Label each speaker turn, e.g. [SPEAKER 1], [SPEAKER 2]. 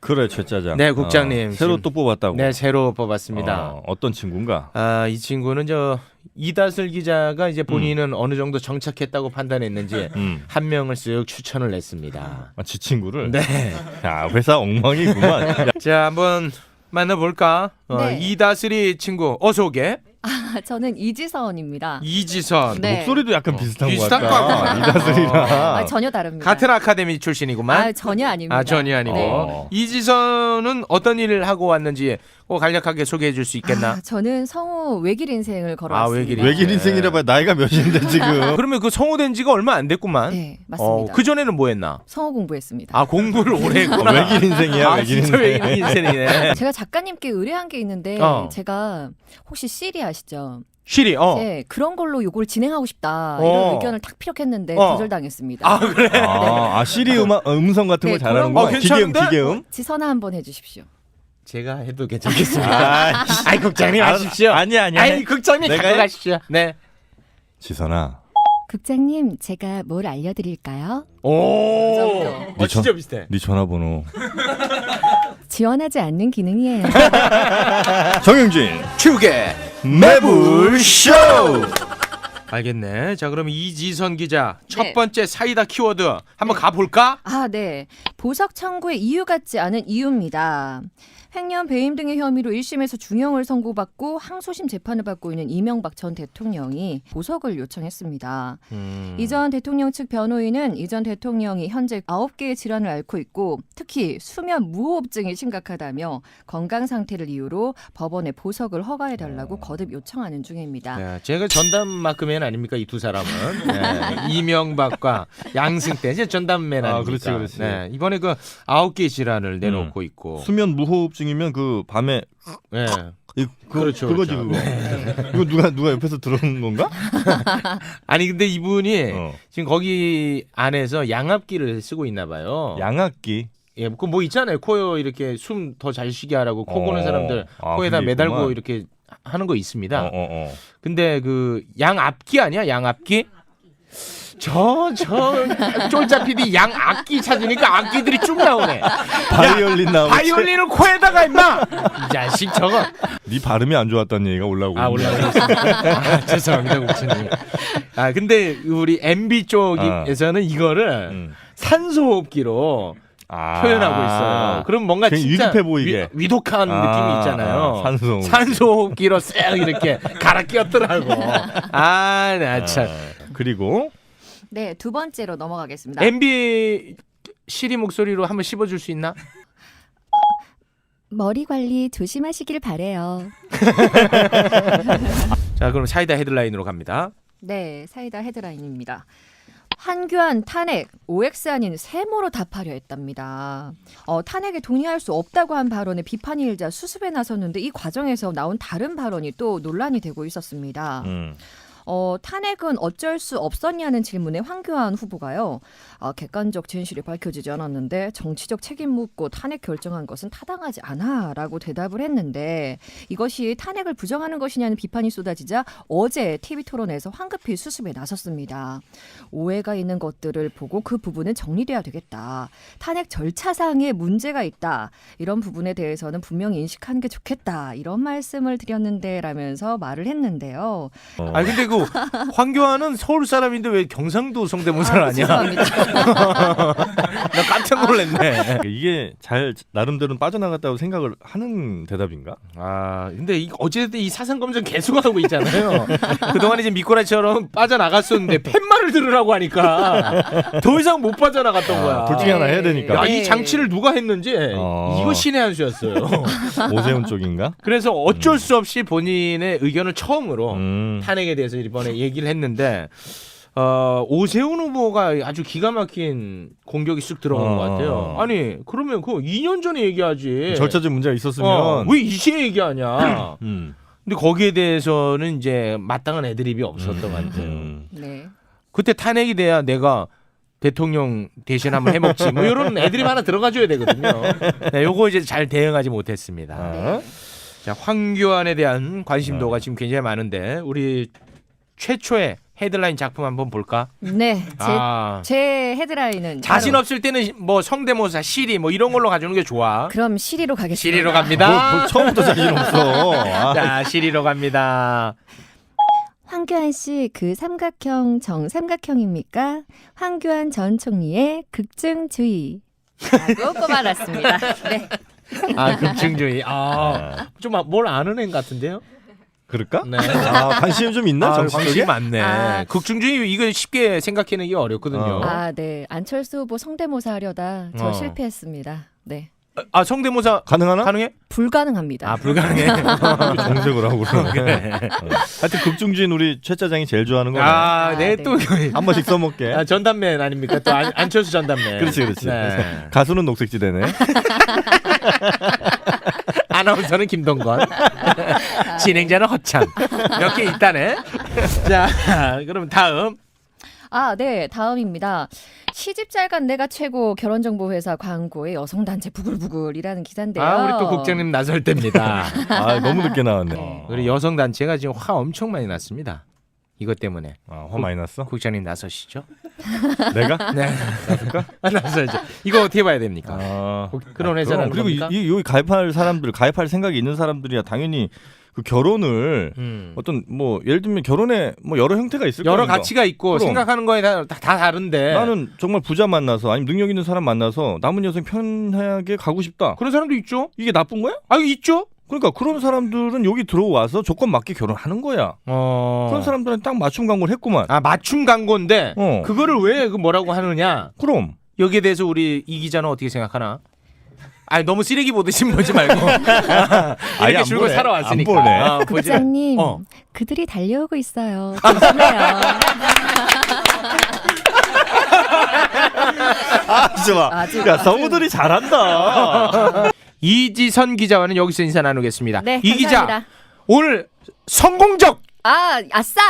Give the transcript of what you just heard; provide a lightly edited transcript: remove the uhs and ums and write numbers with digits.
[SPEAKER 1] 그래 최짜장.
[SPEAKER 2] 네, 국장님.
[SPEAKER 1] 새로
[SPEAKER 2] 지금,
[SPEAKER 1] 또 뽑았다고.
[SPEAKER 2] 네, 새로 뽑았습니다.
[SPEAKER 1] 어떤 친구인가?
[SPEAKER 2] 이 친구는 이다슬 기자가 이제 본인은 어느 정도 정착했다고 판단했는지 한 명을 쓱 추천을 냈습니다.
[SPEAKER 1] 지 친구를.
[SPEAKER 2] 네.
[SPEAKER 1] 야, 회사 엉망이구만.
[SPEAKER 2] 자, 한번 만나볼까?
[SPEAKER 3] 네.
[SPEAKER 2] 이다슬이 친구 어서 오게.
[SPEAKER 3] 저는 이지선입니다.
[SPEAKER 2] 이지선.
[SPEAKER 3] 네.
[SPEAKER 1] 목소리도 약간 비슷한 것
[SPEAKER 2] 비슷한
[SPEAKER 1] 같다.
[SPEAKER 2] 것 같구나.
[SPEAKER 1] 이다슬이랑.
[SPEAKER 3] 전혀 다릅니다.
[SPEAKER 2] 같은 아카데미 출신이구만.
[SPEAKER 3] 전혀 아닙니다.
[SPEAKER 2] 전혀 아니고.
[SPEAKER 1] 네.
[SPEAKER 2] 이지선은 어떤 일을 하고 왔는지 간략하게 소개해 줄 수 있겠나?
[SPEAKER 3] 저는 성우 외길 인생을 걸어왔습니다.
[SPEAKER 2] 외길
[SPEAKER 1] 외길 인생이라 봐야 나이가 몇인데 지금.
[SPEAKER 2] 그러면 그 성우된 지가 얼마 안 됐구만.
[SPEAKER 3] 네, 맞습니다.
[SPEAKER 2] 그 전에는 뭐 했나?
[SPEAKER 3] 성우 공부했습니다.
[SPEAKER 2] 공부를 오래 했구나.
[SPEAKER 1] 외길 인생이야. 외길
[SPEAKER 2] 진짜
[SPEAKER 1] 인생.
[SPEAKER 2] 외길 인생이네.
[SPEAKER 3] 제가 작가님께 의뢰한 게 있는데
[SPEAKER 2] 어.
[SPEAKER 3] 혹시 시리 아시죠?
[SPEAKER 2] 시리.
[SPEAKER 3] 네, 그런 걸로 요걸 진행하고 싶다 이런 의견을 탁 피력했는데 거절당했습니다.
[SPEAKER 2] 그래?
[SPEAKER 1] 시리 음성 같은 거
[SPEAKER 3] 네,
[SPEAKER 1] 잘하는
[SPEAKER 3] 그런
[SPEAKER 1] 거.
[SPEAKER 2] 거 괜찮은데?
[SPEAKER 1] 기계음.
[SPEAKER 3] 지선아 한번 해주십시오.
[SPEAKER 2] 제가 해도 괜찮겠습니다. 국장님 하십시오.
[SPEAKER 1] 아니야.
[SPEAKER 2] 국장님
[SPEAKER 1] 내가
[SPEAKER 2] 갖고
[SPEAKER 1] 해?
[SPEAKER 2] 가십시오. 네.
[SPEAKER 1] 지선아.
[SPEAKER 3] 국장님, 제가 뭘 알려드릴까요?
[SPEAKER 2] 오. 진짜 비슷해.
[SPEAKER 1] 네 전화번호.
[SPEAKER 3] 지원하지 않는 기능이에요.
[SPEAKER 1] 정영진.
[SPEAKER 2] 축의
[SPEAKER 1] 매불쇼.
[SPEAKER 2] 알겠네. 자, 그럼 이지선 기자 첫
[SPEAKER 3] 네.
[SPEAKER 2] 번째 사이다 키워드 한번 가볼까?
[SPEAKER 3] 네. 보석 청구의 이유 같지 않은 이유입니다. 횡령, 배임 등의 혐의로 1심에서 중형을 선고받고 항소심 재판을 받고 있는 이명박 전 대통령이 보석을 요청했습니다. 이 전 대통령 측 변호인은 이 전 대통령이 현재 9개의 질환을 앓고 있고 특히 수면 무호흡증이 심각하다며 건강 상태를 이유로 법원에 보석을 허가해달라고 거듭 요청하는 중입니다.
[SPEAKER 2] 네, 제가 전담마크맨 아닙니까 이 두 사람은. 네, 이명박과 양승태 이제 전담맨 아닙니까?
[SPEAKER 1] 그렇지.
[SPEAKER 2] 네, 이번에 그 9개 질환을 내놓고 있고.
[SPEAKER 1] 수면 무호흡증이면 그 밤에
[SPEAKER 2] 네.
[SPEAKER 1] 그거지
[SPEAKER 2] 그렇죠.
[SPEAKER 1] 그거. 이거 누가 옆에서 들어오는 건가?
[SPEAKER 2] 아니 근데 이분이
[SPEAKER 1] 어.
[SPEAKER 2] 지금 거기 안에서 양압기를 쓰고 있나 봐요.
[SPEAKER 1] 양압기.
[SPEAKER 2] 예, 그 뭐 있잖아요. 코에 이렇게 숨 더 잘 쉬게 하라고 코 고는 사람들 코에다
[SPEAKER 1] 그게
[SPEAKER 2] 매달고
[SPEAKER 1] 있구만.
[SPEAKER 2] 이렇게 하는 거 있습니다.
[SPEAKER 1] 어.
[SPEAKER 2] 근데 그 양압기 아니야? 양압기? 저 쫄자 PD 양악기 찾으니까 악기들이 쭉 나오네.
[SPEAKER 1] 바이올린 나오고.
[SPEAKER 2] 바이올린을 코에다가 임마. 이 자식 저거.
[SPEAKER 1] 네 발음이 안 좋았다는 얘기가 올라오고.
[SPEAKER 2] 올라오고 있습니다. 죄송합니다, 국장님. 근데 우리 MB 쪽에서는 이거를 산소호흡기로 표현하고 있어요. 그럼 뭔가 진짜
[SPEAKER 1] 위급해 보이게.
[SPEAKER 2] 위독한 느낌이 있잖아요.
[SPEAKER 1] 산소호흡기로
[SPEAKER 2] 쓱 이렇게 갈아 끼웠더라고. 나 참.
[SPEAKER 1] 그리고
[SPEAKER 3] 네, 두 번째로 넘어가겠습니다.
[SPEAKER 2] MB 시리 목소리로 한번 씹어줄 수 있나?
[SPEAKER 3] 머리 관리 조심하시길 바래요.
[SPEAKER 2] 자, 그럼 사이다 헤드라인으로 갑니다.
[SPEAKER 3] 네, 사이다 헤드라인입니다. 황교안 탄핵, OX 아닌 세모로 답하려 했답니다. 탄핵에 동의할 수 없다고 한 발언에 비판이 일자 수습에 나섰는데 이 과정에서 나온 다른 발언이 또 논란이 되고 있었습니다. 탄핵은 어쩔 수 없었냐는 질문에 황교안 후보가요. 객관적 진실이 밝혀지지 않았는데 정치적 책임 묻고 탄핵 결정한 것은 타당하지 않아라고 대답을 했는데 이것이 탄핵을 부정하는 것이냐는 비판이 쏟아지자 어제 TV토론에서 황급히 수습에 나섰습니다. 오해가 있는 것들을 보고 그 부분은 정리돼야 되겠다. 탄핵 절차상에 문제가 있다. 이런 부분에 대해서는 분명히 인식하는 게 좋겠다. 이런 말씀을 드렸는데 라면서 말을 했는데요.
[SPEAKER 2] 근데 그 황교안은 서울 사람인데 왜 경상도 성대모사를 하냐?
[SPEAKER 3] 죄송합니다.
[SPEAKER 2] 나 깜짝 놀랐네.
[SPEAKER 1] 이게 잘 나름대로 빠져나갔다고 생각을 하는 대답인가?
[SPEAKER 2] 근데 어쨌든 이 사상 검증 계속 하고 있잖아요. 그동안 이제 미꾸라지처럼 빠져나갔었는데 팻말을 들으라고 하니까 더 이상 못 빠져나갔던 거야.
[SPEAKER 1] 둘 중에 하나 해야 되니까.
[SPEAKER 2] 야, 이 장치를 누가 했는지 이거 신의 한 수였어요.
[SPEAKER 1] 오세훈 쪽인가?
[SPEAKER 2] 그래서 어쩔 수 없이 본인의 의견을 처음으로 탄핵에 대해서 이번에 얘기를 했는데 오세훈 후보가 아주 기가 막힌 공격이 쑥 들어간 것 같아요. 아니 그러면 그거 2년 전에 얘기하지.
[SPEAKER 1] 절차적 문제가 있었으면
[SPEAKER 2] 왜 이제 얘기하냐. 근데 거기에 대해서는 이제 마땅한 애드립이 없었던 것 같아요.
[SPEAKER 3] 네.
[SPEAKER 2] 그때 탄핵이 돼야 내가 대통령 대신 한번 해먹지. 뭐 이런 애드립 하나 들어가줘야 되거든요. 네, 요거 이제 잘 대응하지 못했습니다. 자, 황교안에 대한 관심도가 지금 굉장히 많은데 우리 최초의 헤드라인 작품 한번 볼까?
[SPEAKER 3] 네,
[SPEAKER 2] 아.
[SPEAKER 3] 제 헤드라인은
[SPEAKER 2] 자신
[SPEAKER 3] 바로
[SPEAKER 2] 없을 때는 뭐 성대모사, 시리 뭐 이런 걸로 가져오는 게 좋아.
[SPEAKER 3] 그럼 시리로 가겠습니다.
[SPEAKER 2] 시리로 갑니다.
[SPEAKER 1] 뭐 처음부터 자신 없어. 아.
[SPEAKER 2] 자, 시리로 갑니다.
[SPEAKER 3] 황교안 씨 그 삼각형 정삼각형입니까? 황교안 전 총리의 극증주의. 라고 꼽아놨습니다. 네.
[SPEAKER 2] 아, 급증주의. 좀 뭘 아는 애 같은데요?
[SPEAKER 1] 그럴까?
[SPEAKER 2] 네.
[SPEAKER 1] 관심이 좀 있나? 정치
[SPEAKER 2] 관심
[SPEAKER 1] 쪽에?
[SPEAKER 2] 많네.
[SPEAKER 3] 아.
[SPEAKER 2] 극중주의 이거 쉽게 생각해내기 어렵거든요.
[SPEAKER 3] 아, 네. 안철수 후보 성대모사 하려다 저
[SPEAKER 2] 어.
[SPEAKER 3] 실패했습니다. 네.
[SPEAKER 2] 아, 성대모사
[SPEAKER 1] 가능하나?
[SPEAKER 2] 가능해?
[SPEAKER 3] 불가능합니다.
[SPEAKER 2] 아, 불가능해.
[SPEAKER 1] 정색을 하고 그러네. 하여튼 극중주인 우리 최 차장이 제일 좋아하는 거네.
[SPEAKER 2] 아, 네,
[SPEAKER 3] 네.
[SPEAKER 2] 또.
[SPEAKER 1] 한 번씩 써먹게.
[SPEAKER 2] 아, 전담맨 아닙니까? 또 안철수 전담맨.
[SPEAKER 1] 그렇지.
[SPEAKER 2] 네.
[SPEAKER 1] 가수는 녹색지대네.
[SPEAKER 2] 아나운서는 김동건. 진행자는 허참. 몇 개 있다네. 자, 그럼 다음.
[SPEAKER 3] 아, 네. 다음입니다. 시집 잘 간 내가 최고 결혼정보회사 광고에 여성단체 부글부글이라는 기사인데요.
[SPEAKER 2] 아, 우리 또 국장님 나설 때입니다.
[SPEAKER 1] 아, 너무 늦게 나왔네.
[SPEAKER 2] 우리 여성단체가 지금 화 엄청 많이 났습니다. 이것 때문에.
[SPEAKER 1] 화 많이 났어?
[SPEAKER 2] 국장님 나서시죠?
[SPEAKER 1] 내가?
[SPEAKER 2] 네. 나서야죠. 이거 어떻게 봐야 됩니까? 그런 회사라는
[SPEAKER 1] 그리고
[SPEAKER 2] 겁니까?
[SPEAKER 1] 여기 가입할 사람들, 가입할 생각이 있는 사람들이야 당연히 그 결혼을 어떤 뭐 예를 들면 결혼에 뭐 여러 형태가 있을 거야.
[SPEAKER 2] 여러 가치가 있고
[SPEAKER 1] 그럼.
[SPEAKER 2] 생각하는 거에 다 다른데.
[SPEAKER 1] 나는 정말 부자 만나서 아니면 능력 있는 사람 만나서 남은 여생 편하게 가고 싶다.
[SPEAKER 2] 그런 사람도 있죠.
[SPEAKER 1] 이게 나쁜 거야?
[SPEAKER 2] 아, 있죠.
[SPEAKER 1] 그러니까 그런 사람들은 여기 들어와서 조건 맞게 결혼하는 거야. 그런 사람들은 딱 맞춤 광고를 했구만.
[SPEAKER 2] 아, 맞춤 광고인데
[SPEAKER 1] 어.
[SPEAKER 2] 그거를 왜 그 뭐라고 하느냐?
[SPEAKER 1] 그럼.
[SPEAKER 2] 여기에 대해서 우리 이 기자는 어떻게 생각하나? 아니, 너무 쓰레기 보듯이 보지 말고.
[SPEAKER 1] 아예
[SPEAKER 2] 이렇게
[SPEAKER 1] 안
[SPEAKER 2] 줄고
[SPEAKER 1] 보네.
[SPEAKER 2] 살아왔으니까.
[SPEAKER 1] 안 보네.
[SPEAKER 2] 보지.
[SPEAKER 3] 국장님,
[SPEAKER 2] 어.
[SPEAKER 3] 그들이 달려오고 있어요. 조심해요.
[SPEAKER 1] 좋아.
[SPEAKER 3] 아주
[SPEAKER 1] 야, 성우들이 잘한다.
[SPEAKER 2] 이지선 기자와는 여기서 인사 나누겠습니다.
[SPEAKER 3] 네,
[SPEAKER 2] 이 기자
[SPEAKER 3] 감사합니다.
[SPEAKER 2] 오늘 성공적
[SPEAKER 3] 아, 아싸!